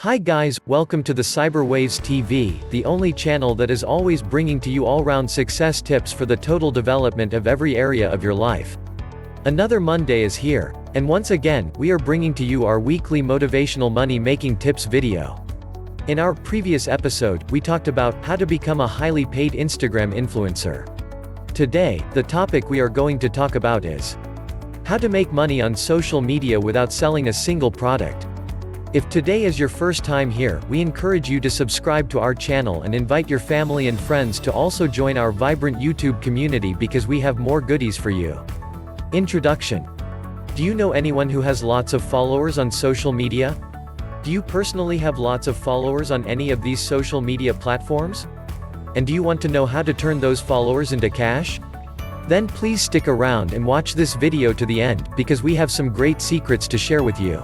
Hi guys, welcome to the Cyberwaves TV, the only channel that is always bringing to you all-round success tips for the total development of every area of your life. Another Monday is here, and once again, we are bringing to you our weekly motivational money-making tips video. In our previous episode, we talked about how to become a highly paid Instagram influencer. Today, the topic we are going to talk about is how to make money on social media without selling a single product. If today is your first time here, we encourage you to subscribe to our channel and invite your family and friends to also join our vibrant YouTube community because we have more goodies for you. Introduction. Do you know anyone who has lots of followers on social media? Do you personally have lots of followers on any of these social media platforms? And do you want to know how to turn those followers into cash? Then please stick around and watch this video to the end, because we have some great secrets to share with you.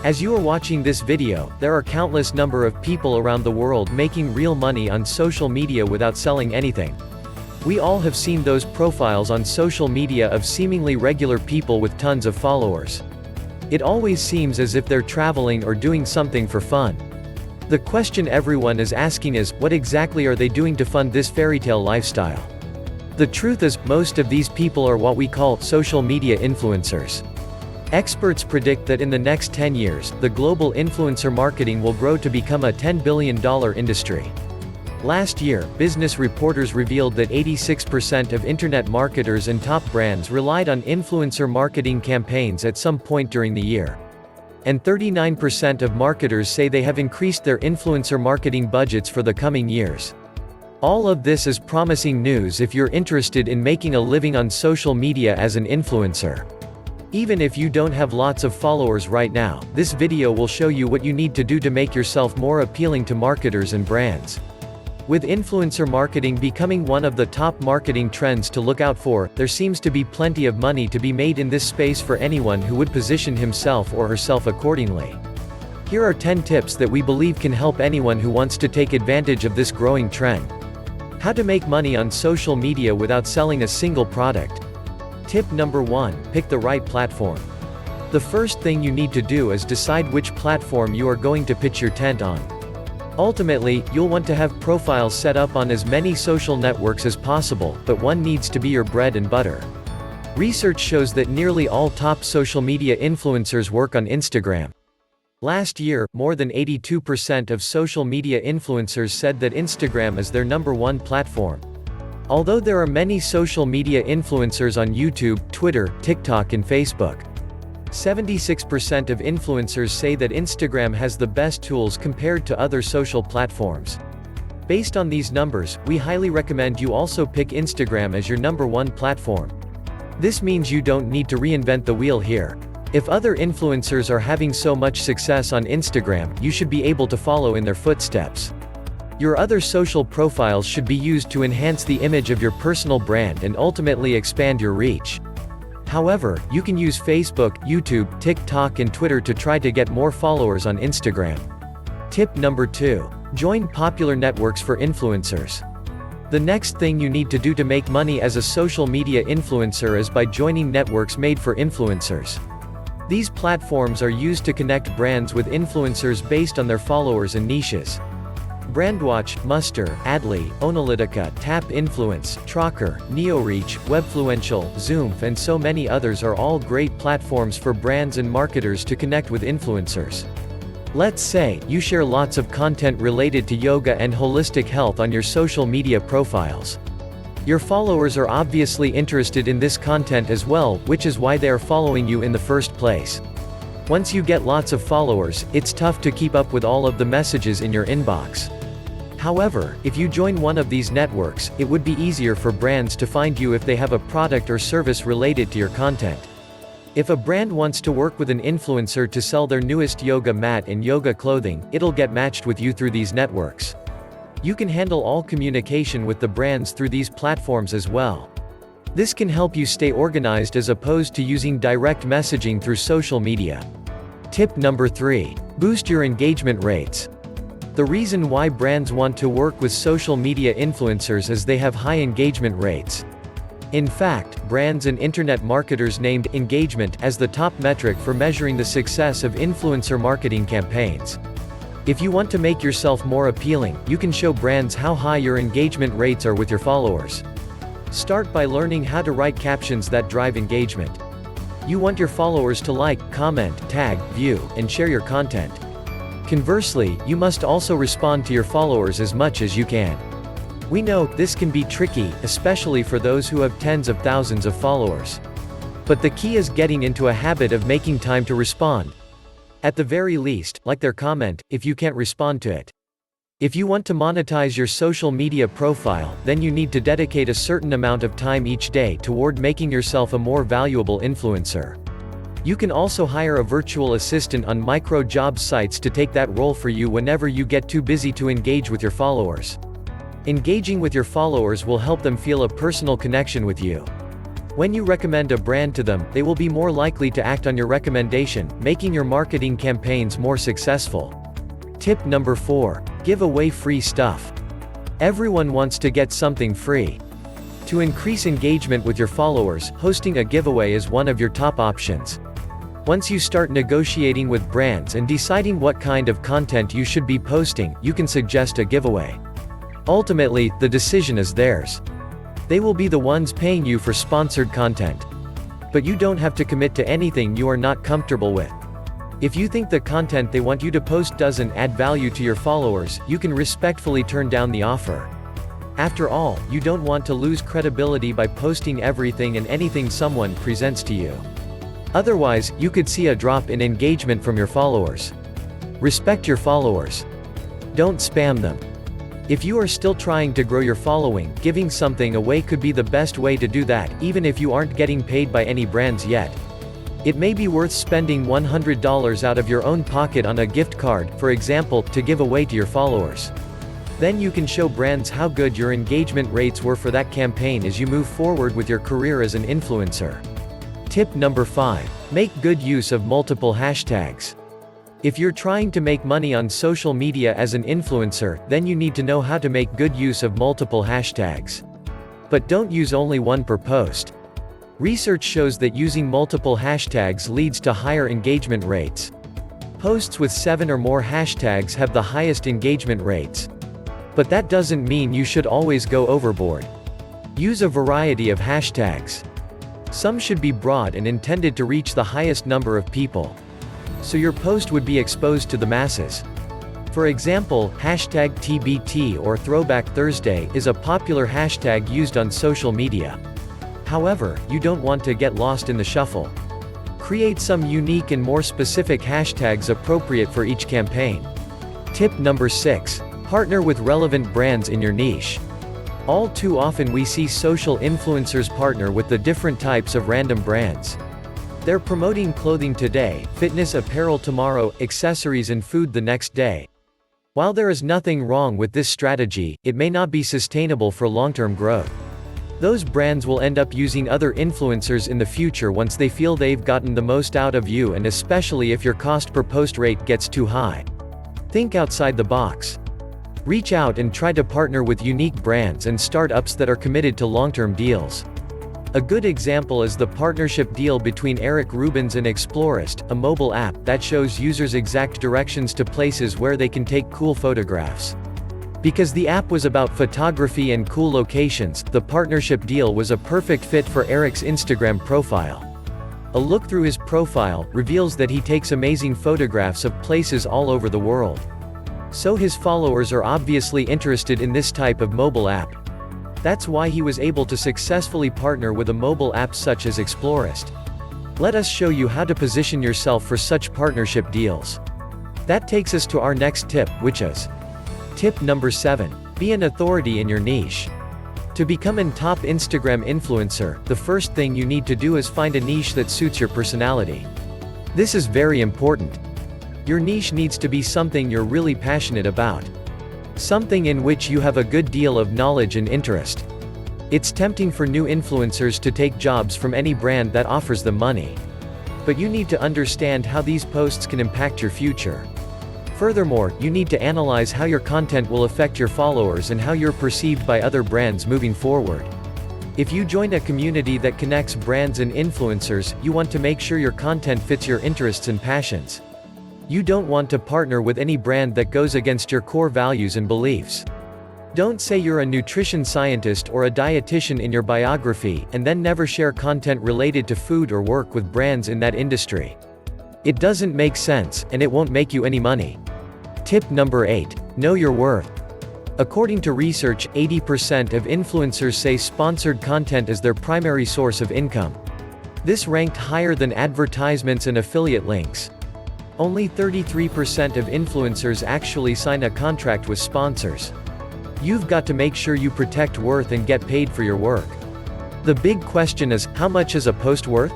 As you are watching this video, there are countless number of people around the world making real money on social media without selling anything. We all have seen those profiles on social media of seemingly regular people with tons of followers. It always seems as if they're traveling or doing something for fun. The question everyone is asking is, what exactly are they doing to fund this fairytale lifestyle? The truth is, most of these people are what we call social media influencers. Experts predict that in the next 10 years, the global influencer marketing will grow to become a $10 billion industry. Last year, business reporters revealed that 86% of internet marketers and top brands relied on influencer marketing campaigns at some point during the year. And 39% of marketers say they have increased their influencer marketing budgets for the coming years. All of this is promising news if you're interested in making a living on social media as an influencer. Even if you don't have lots of followers right now, this video will show you what you need to do to make yourself more appealing to marketers and brands. With influencer marketing becoming one of the top marketing trends to look out for, there seems to be plenty of money to be made in this space for anyone who would position himself or herself accordingly. Here are 10 tips that we believe can help anyone who wants to take advantage of this growing trend. How to make money on social media without selling a single product. Tip number 1, pick the right platform. The first thing you need to do is decide which platform you are going to pitch your tent on. Ultimately, you'll want to have profiles set up on as many social networks as possible, but one needs to be your bread and butter. Research shows that nearly all top social media influencers work on Instagram. Last year, more than 82% of social media influencers said that Instagram is their #1 platform. Although there are many social media influencers on YouTube, Twitter, TikTok and Facebook, 76% of influencers say that Instagram has the best tools compared to other social platforms. Based on these numbers, we highly recommend you also pick Instagram as your #1 platform. This means you don't need to reinvent the wheel here. If other influencers are having so much success on Instagram, you should be able to follow in their footsteps. Your other social profiles should be used to enhance the image of your personal brand and ultimately expand your reach. However, you can use Facebook, YouTube, TikTok and Twitter to try to get more followers on Instagram. Tip number 2. Join popular networks for influencers. The next thing you need to do to make money as a social media influencer is by joining networks made for influencers. These platforms are used to connect brands with influencers based on their followers and niches. Brandwatch, Muster, Adly, Onalytica, Tap Influence, Tracker, NeoReach, Webfluential, Zoomf and so many others are all great platforms for brands and marketers to connect with influencers. Let's say, you share lots of content related to yoga and holistic health on your social media profiles. Your followers are obviously interested in this content as well, which is why they are following you in the first place. Once you get lots of followers, it's tough to keep up with all of the messages in your inbox. However, if you join one of these networks, it would be easier for brands to find you if they have a product or service related to your content. If a brand wants to work with an influencer to sell their newest yoga mat and yoga clothing, it'll get matched with you through these networks. You can handle all communication with the brands through these platforms as well. This can help you stay organized as opposed to using direct messaging through social media. Tip number 3. Boost your engagement rates. The reason why brands want to work with social media influencers is they have high engagement rates. In fact, brands and internet marketers named engagement as the top metric for measuring the success of influencer marketing campaigns. If you want to make yourself more appealing, you can show brands how high your engagement rates are with your followers. Start by learning how to write captions that drive engagement. You want your followers to like, comment, tag, view, and share your content. Conversely, you must also respond to your followers as much as you can. We know this can be tricky, especially for those who have tens of thousands of followers. But the key is getting into a habit of making time to respond. At the very least, like their comment, if you can't respond to it. If you want to monetize your social media profile, then you need to dedicate a certain amount of time each day toward making yourself a more valuable influencer. You can also hire a virtual assistant on micro-job sites to take that role for you whenever you get too busy to engage with your followers. Engaging with your followers will help them feel a personal connection with you. When you recommend a brand to them, they will be more likely to act on your recommendation, making your marketing campaigns more successful. Tip number 4. Give away free stuff. Everyone wants to get something free. To increase engagement with your followers, hosting a giveaway is one of your top options. Once you start negotiating with brands and deciding what kind of content you should be posting, you can suggest a giveaway. Ultimately, the decision is theirs. They will be the ones paying you for sponsored content. But you don't have to commit to anything you are not comfortable with. If you think the content they want you to post doesn't add value to your followers, you can respectfully turn down the offer. After all, you don't want to lose credibility by posting everything and anything someone presents to you. Otherwise, you could see a drop in engagement from your followers. Respect your followers. Don't spam them. If you are still trying to grow your following, giving something away could be the best way to do that, even if you aren't getting paid by any brands yet. It may be worth spending $100 out of your own pocket on a gift card, for example, to give away to your followers. Then you can show brands how good your engagement rates were for that campaign as you move forward with your career as an influencer. Tip number 5. Make good use of multiple hashtags. If you're trying to make money on social media as an influencer, then you need to know how to make good use of multiple hashtags. But don't use only one per post. Research shows that using multiple hashtags leads to higher engagement rates. Posts with 7 or more hashtags have the highest engagement rates. But that doesn't mean you should always go overboard. Use a variety of hashtags. Some should be broad and intended to reach the highest number of people. So your post would be exposed to the masses. For example, hashtag TBT or Throwback Thursday is a popular hashtag used on social media. However, you don't want to get lost in the shuffle. Create some unique and more specific hashtags appropriate for each campaign. Tip number 6. Partner with relevant brands in your niche. All too often we see social influencers partner with the different types of random brands. They're promoting clothing today, fitness apparel tomorrow, accessories and food the next day. While there is nothing wrong with this strategy, it may not be sustainable for long-term growth. Those brands will end up using other influencers in the future once they feel they've gotten the most out of you, and especially if your cost per post rate gets too high. Think outside the box. Reach out and try to partner with unique brands and startups that are committed to long-term deals. A good example is the partnership deal between Eric Rubens and Explorist, a mobile app that shows users exact directions to places where they can take cool photographs. Because the app was about photography and cool locations, the partnership deal was a perfect fit for Eric's Instagram profile. A look through his profile reveals that he takes amazing photographs of places all over the world. So his followers are obviously interested in this type of mobile app. That's why he was able to successfully partner with a mobile app such as Explorist. Let us show you how to position yourself for such partnership deals. That takes us to our next tip, which is tip number 7. Be an authority in your niche. To become a top Instagram influencer, the first thing you need to do is find a niche that suits your personality. This is very important. Your niche needs to be something you're really passionate about. Something in which you have a good deal of knowledge and interest. It's tempting for new influencers to take jobs from any brand that offers them money. But you need to understand how these posts can impact your future. Furthermore, you need to analyze how your content will affect your followers and how you're perceived by other brands moving forward. If you join a community that connects brands and influencers, you want to make sure your content fits your interests and passions. You don't want to partner with any brand that goes against your core values and beliefs. Don't say you're a nutrition scientist or a dietitian in your biography, and then never share content related to food or work with brands in that industry. It doesn't make sense, and it won't make you any money. Tip number 8. Know your worth. According to research, 80% of influencers say sponsored content is their primary source of income. This ranked higher than advertisements and affiliate links. Only 33% of influencers actually sign a contract with sponsors. You've got to make sure you protect worth and get paid for your work. The big question is, how much is a post worth?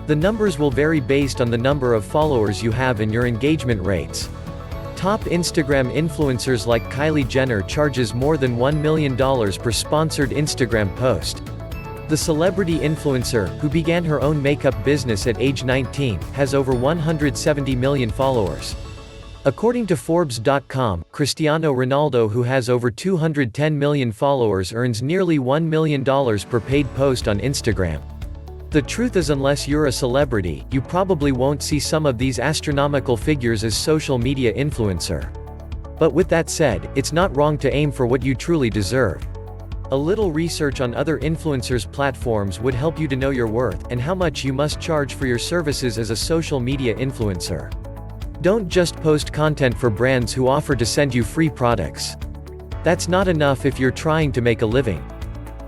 The numbers will vary based on the number of followers you have and your engagement rates. Top Instagram influencers like Kylie Jenner charges more than $1 million per sponsored Instagram post. The celebrity influencer, who began her own makeup business at age 19, has over 170 million followers. According to Forbes.com, Cristiano Ronaldo, who has over 210 million followers, earns nearly $1 million per paid post on Instagram. The truth is, unless you're a celebrity, you probably won't see some of these astronomical figures as social media influencer. But with that said, it's not wrong to aim for what you truly deserve. A little research on other influencers' platforms would help you to know your worth, and how much you must charge for your services as a social media influencer. Don't just post content for brands who offer to send you free products. That's not enough if you're trying to make a living.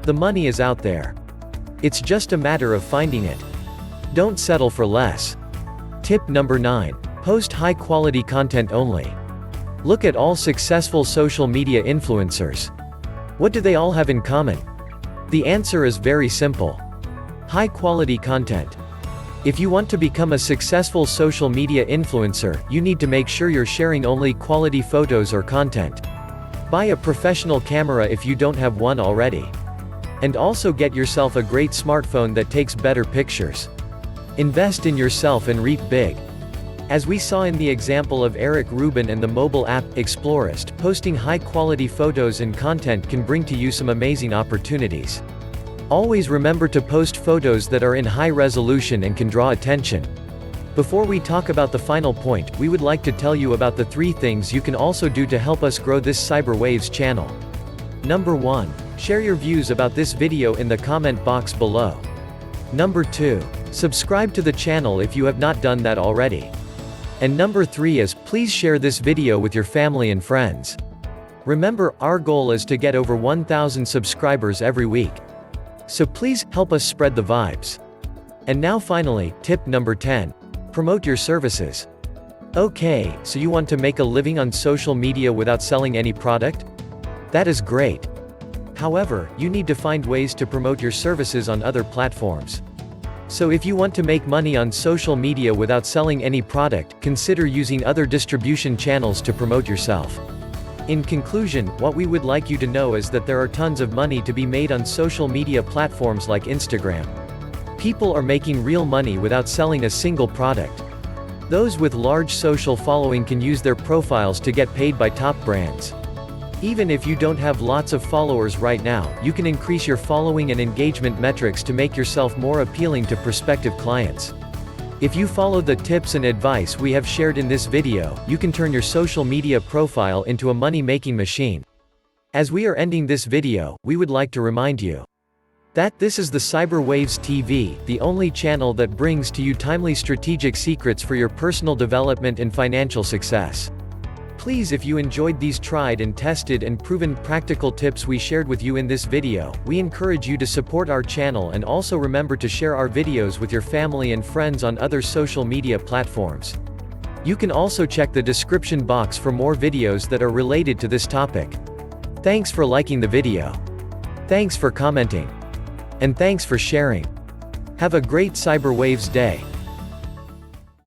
The money is out there. It's just a matter of finding it. Don't settle for less. Tip number 9. Post high-quality content only. Look at all successful social media influencers. What do they all have in common? The answer is very simple. High-quality content. If you want to become a successful social media influencer, you need to make sure you're sharing only quality photos or content. Buy a professional camera if you don't have one already. And also get yourself a great smartphone that takes better pictures. Invest in yourself and reap big. As we saw in the example of Eric Rubin and the mobile app, Explorist, posting high-quality photos and content can bring to you some amazing opportunities. Always remember to post photos that are in high resolution and can draw attention. Before we talk about the final point, we would like to tell you about the 3 things you can also do to help us grow this Cyberwaves channel. Number 1. Share your views about this video in the comment box below. Number 2. Subscribe to the channel if you have not done that already. And number 3 is, please share this video with your family and friends. Remember, our goal is to get over 1,000 subscribers every week. So please, help us spread the vibes. And now finally, tip number 10. Promote your services. Okay, so you want to make a living on social media without selling any product? That is great. However, you need to find ways to promote your services on other platforms. So if you want to make money on social media without selling any product, consider using other distribution channels to promote yourself. In conclusion, what we would like you to know is that there are tons of money to be made on social media platforms like Instagram. People are making real money without selling a single product. Those with large social following can use their profiles to get paid by top brands. Even if you don't have lots of followers right now, you can increase your following and engagement metrics to make yourself more appealing to prospective clients. If you follow the tips and advice we have shared in this video, you can turn your social media profile into a money-making machine. As we are ending this video, we would like to remind you that this is the Cyberwaves TV, the only channel that brings to you timely strategic secrets for your personal development and financial success. Please, if you enjoyed these tried and tested and proven practical tips we shared with you in this video, we encourage you to support our channel and also remember to share our videos with your family and friends on other social media platforms. You can also check the description box for more videos that are related to this topic. Thanks for liking the video. Thanks for commenting. And thanks for sharing. Have a great Cyberwaves day.